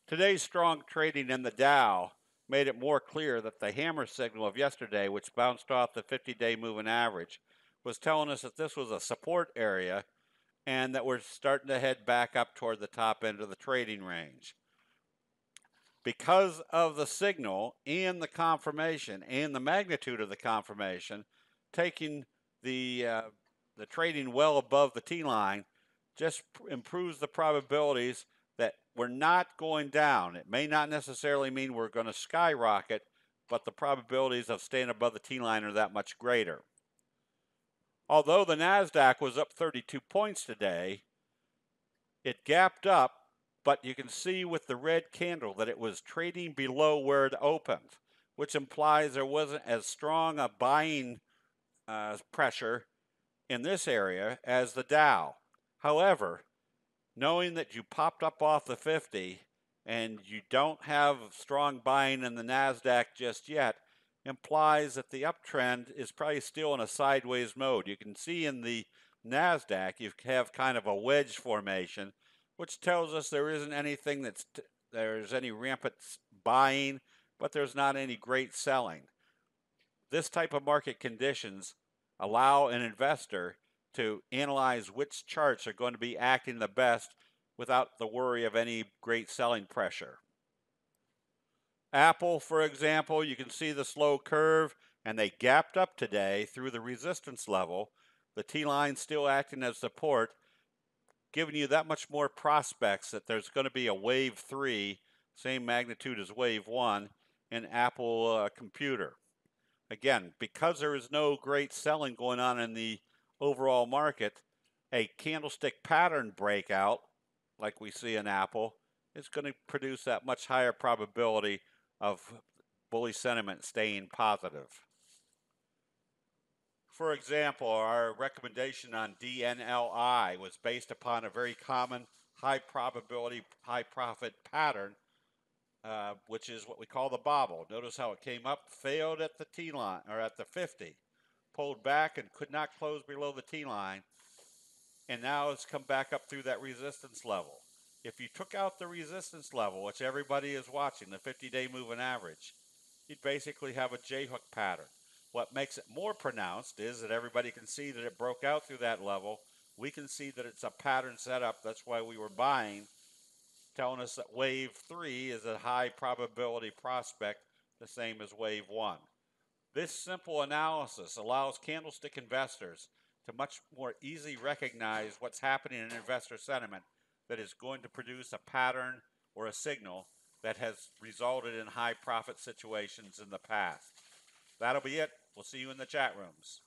Today's strong trading in the Dow made it more clear that the hammer signal of yesterday, which bounced off the 50-day moving average, was telling us that this was a support area and that we're starting to head back up toward the top end of the trading range. Because of the signal and the confirmation and the magnitude of the confirmation, taking the trading well above the T-line just improves the probabilities that we're not going down. It may not necessarily mean we're going to skyrocket, but the probabilities of staying above the T-line are that much greater. Although the Nasdaq was up 32 points today, it gapped up, but you can see with the red candle that it was trading below where it opened, which implies there wasn't as strong a buying pressure in this area as the Dow. However, knowing that you popped up off the 50 and you don't have strong buying in the Nasdaq just yet implies that the uptrend is probably still in a sideways mode. You can see in the Nasdaq you have kind of a wedge formation, which tells us there isn't anything there's any rampant buying, but there's not any great selling. This type of market conditions allow an investor to analyze which charts are going to be acting the best without the worry of any great selling pressure. Apple, for example, you can see the slow curve, and they gapped up today through the resistance level. The T-line still acting as support, giving you that much more prospects that there's going to be a wave 3, same magnitude as wave 1, in Apple computer. Again, because there is no great selling going on in the overall market, a candlestick pattern breakout, like we see in Apple, is going to produce that much higher probability of bullish sentiment staying positive. For example, our recommendation on DNLI was based upon a very common high probability, high profit pattern, which is what we call the bobble. Notice how it came up, failed at the T-line, or at the 50, pulled back and could not close below the T-line, and now it's come back up through that resistance level. If you took out the resistance level, which everybody is watching, the 50-day moving average, you'd basically have a J-hook pattern. What makes it more pronounced is that everybody can see that it broke out through that level. We can see that it's a pattern setup. That's why we were buying, telling us that wave 3 is a high probability prospect, the same as wave 1. This simple analysis allows candlestick investors to much more easily recognize what's happening in investor sentiment that is going to produce a pattern or a signal that has resulted in high profit situations in the past. That'll be it. We'll see you in the chat rooms.